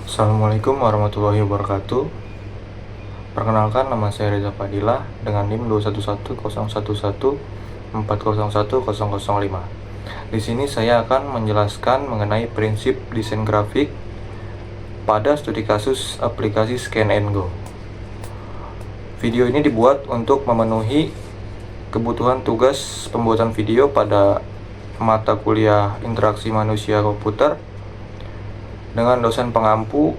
Assalamualaikum warahmatullahi wabarakatuh. Perkenalkan, nama saya Reza Fadila dengan NIM 2110114010005. Di sini saya akan menjelaskan mengenai prinsip desain grafik pada studi kasus aplikasi Scan and Go. Video ini dibuat untuk memenuhi kebutuhan tugas pembuatan video pada mata kuliah Interaksi Manusia Komputer dengan dosen pengampu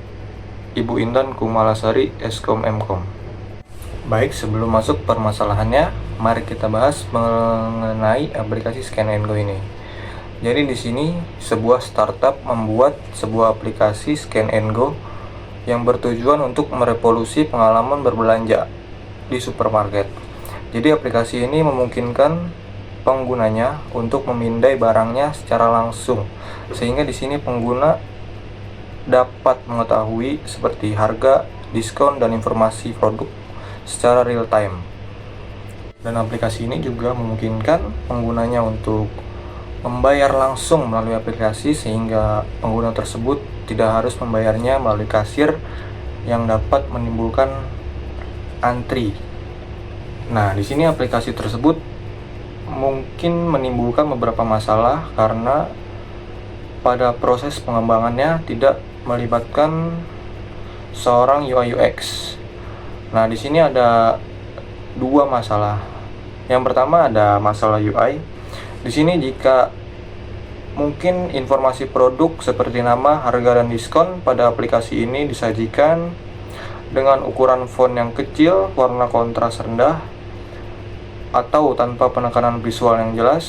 Ibu Intan Kumalasari, Eskom Mkom. Baik, sebelum masuk permasalahannya, mari kita bahas mengenai aplikasi Scan and Go ini. Jadi di sini sebuah startup membuat sebuah aplikasi Scan and Go yang bertujuan untuk merevolusi pengalaman berbelanja di supermarket. Jadi aplikasi ini memungkinkan penggunanya untuk memindai barangnya secara langsung, sehingga di sini pengguna dapat mengetahui seperti harga, diskon, dan informasi produk secara real time. Dan aplikasi ini juga memungkinkan penggunanya untuk membayar langsung melalui aplikasi, sehingga pengguna tersebut tidak harus membayarnya melalui kasir yang dapat menimbulkan antri. Nah, di sini aplikasi tersebut mungkin menimbulkan beberapa masalah karena pada proses pengembangannya tidak melibatkan seorang UI UX. Nah, di sini ada dua masalah. Yang pertama ada masalah UI. Di sini jika mungkin informasi produk seperti nama, harga, dan diskon pada aplikasi ini disajikan dengan ukuran font yang kecil, warna kontras rendah, atau tanpa penekanan visual yang jelas,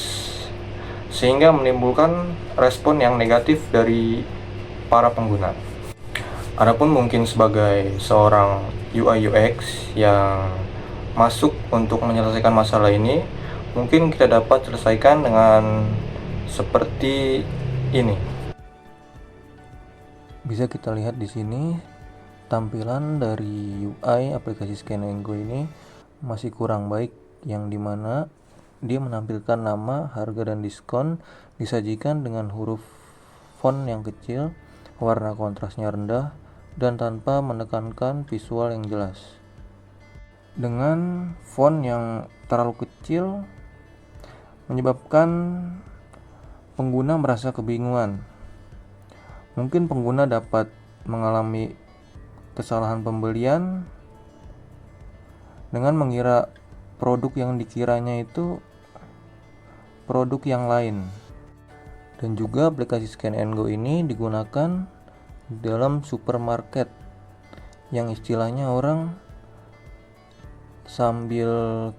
sehingga menimbulkan respon yang negatif dari para pengguna. Adapun mungkin sebagai seorang UI UX yang masuk untuk menyelesaikan masalah ini, mungkin kita dapat selesaikan dengan seperti ini. Bisa kita lihat di sini tampilan dari UI aplikasi Scan and Go ini masih kurang baik, yang dimana dia menampilkan nama, harga, dan diskon disajikan dengan huruf font yang kecil, warna kontrasnya rendah, dan tanpa menekankan visual yang jelas. Dengan font yang terlalu kecil menyebabkan pengguna merasa kebingungan. Mungkin pengguna dapat mengalami kesalahan pembelian dengan mengira produk yang dikiranya itu produk yang lain. Dan juga aplikasi Scan and Go ini digunakan dalam supermarket, yang istilahnya orang sambil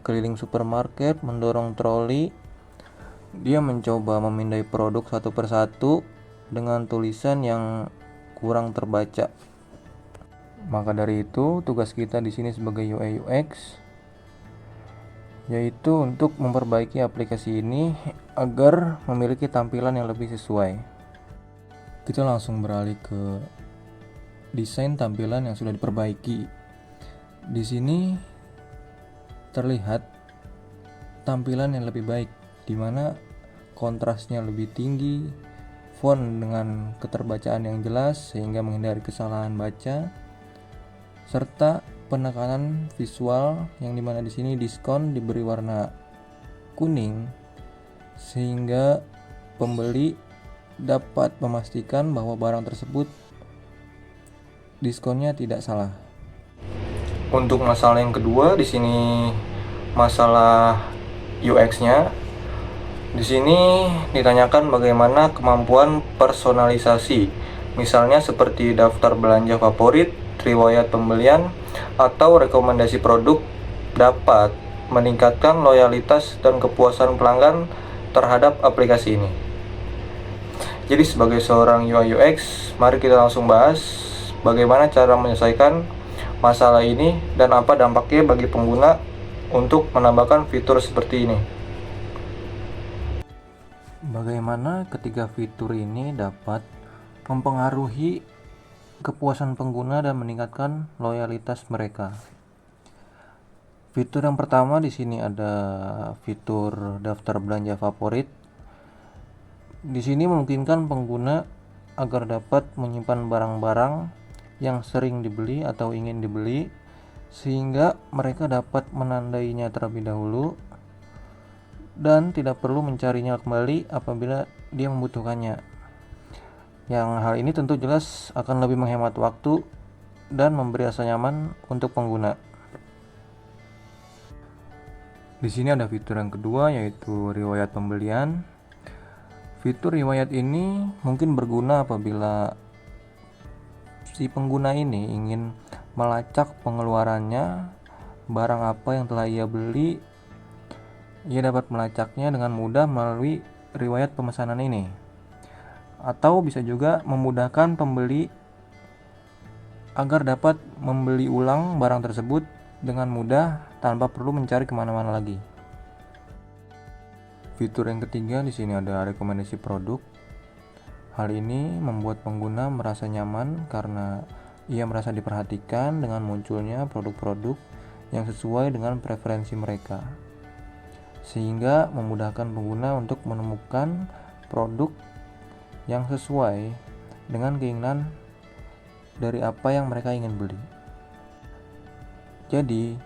keliling supermarket mendorong troli, dia mencoba memindai produk satu persatu dengan tulisan yang kurang terbaca. Maka dari itu, tugas kita di sini sebagai UI UX yaitu untuk memperbaiki aplikasi ini agar memiliki tampilan yang lebih sesuai. Kita langsung beralih ke desain tampilan yang sudah diperbaiki. Di sini terlihat tampilan yang lebih baik, di mana kontrasnya lebih tinggi, font dengan keterbacaan yang jelas sehingga menghindari kesalahan baca, serta penekanan visual yang dimana di sini diskon diberi warna kuning sehingga pembeli dapat memastikan bahwa barang tersebut diskonnya tidak salah. Untuk masalah yang kedua, di sini masalah UX-nya. Di sini ditanyakan bagaimana kemampuan personalisasi, misalnya seperti daftar belanja favorit, riwayat pembelian, atau rekomendasi produk dapat meningkatkan loyalitas dan kepuasan pelanggan terhadap aplikasi ini. Jadi sebagai seorang UI UX, mari kita langsung bahas bagaimana cara menyelesaikan masalah ini dan apa dampaknya bagi pengguna untuk menambahkan fitur seperti ini. Bagaimana ketiga fitur ini dapat mempengaruhi kepuasan pengguna dan meningkatkan loyalitas mereka. Fitur yang pertama di sini ada fitur daftar belanja favorit. Di sini memungkinkan pengguna agar dapat menyimpan barang-barang yang sering dibeli atau ingin dibeli, sehingga mereka dapat menandainya terlebih dahulu dan tidak perlu mencarinya kembali apabila dia membutuhkannya. Yang hal ini tentu jelas akan lebih menghemat waktu dan memberi rasa nyaman untuk pengguna. Di sini ada fitur yang kedua, yaitu riwayat pembelian. Fitur riwayat ini mungkin berguna apabila si pengguna ini ingin melacak pengeluarannya, barang apa yang telah ia beli. Ia dapat melacaknya dengan mudah melalui riwayat pemesanan ini. Atau bisa juga memudahkan pembeli agar dapat membeli ulang barang tersebut dengan mudah tanpa perlu mencari kemana-mana lagi. Fitur yang ketiga di sini ada rekomendasi produk. Hal ini membuat pengguna merasa nyaman karena ia merasa diperhatikan dengan munculnya produk-produk yang sesuai dengan preferensi mereka, sehingga memudahkan pengguna untuk menemukan produk yang sesuai dengan keinginan dari apa yang mereka ingin beli. Jadi,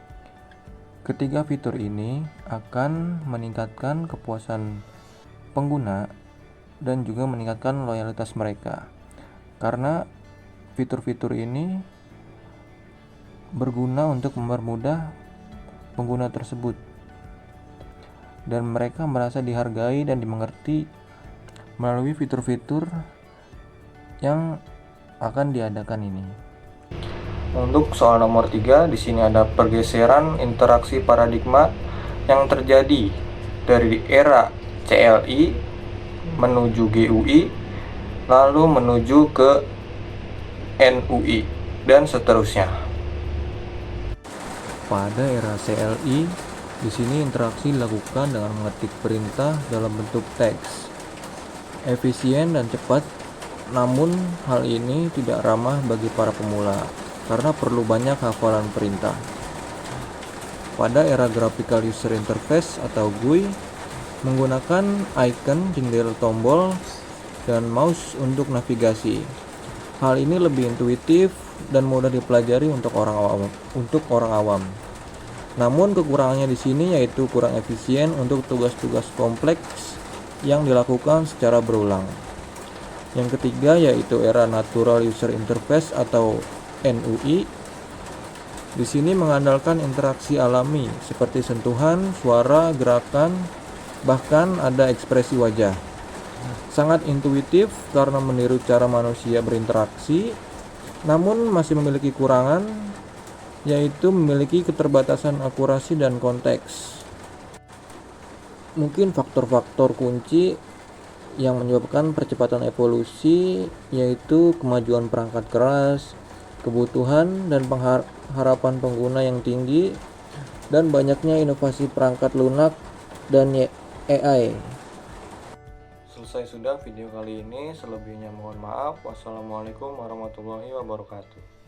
ketiga fitur ini akan meningkatkan kepuasan pengguna dan juga meningkatkan loyalitas mereka, karena fitur-fitur ini berguna untuk mempermudah pengguna tersebut dan mereka merasa dihargai dan dimengerti melalui fitur-fitur yang akan diadakan ini. Untuk soal nomor 3, di sini ada pergeseran interaksi paradigma yang terjadi dari era CLI menuju GUI, lalu menuju ke NUI, dan seterusnya. Pada era CLI, di sini interaksi dilakukan dengan mengetik perintah dalam bentuk teks. Efisien dan cepat, namun hal ini tidak ramah bagi para pemula karena perlu banyak hafalan perintah. Pada era Graphical User Interface atau GUI, menggunakan icon, jendela tombol, dan mouse untuk navigasi. Hal ini lebih intuitif dan mudah dipelajari untuk orang awam. Namun kekurangannya di sini yaitu kurang efisien untuk tugas-tugas kompleks yang dilakukan secara berulang. Yang ketiga yaitu era Natural User Interface atau NUI. Di sini mengandalkan interaksi alami seperti sentuhan, suara, gerakan, bahkan ada ekspresi wajah. Sangat intuitif karena meniru cara manusia berinteraksi, namun masih memiliki kurangan, yaitu memiliki keterbatasan akurasi dan konteks. Mungkin faktor-faktor kunci yang menyebabkan percepatan evolusi yaitu kemajuan perangkat keras, kebutuhan dan harapan pengguna yang tinggi, dan banyaknya inovasi perangkat lunak dan AI. Selesai sudah video kali ini, selebihnya mohon maaf. Wassalamualaikum warahmatullahi wabarakatuh.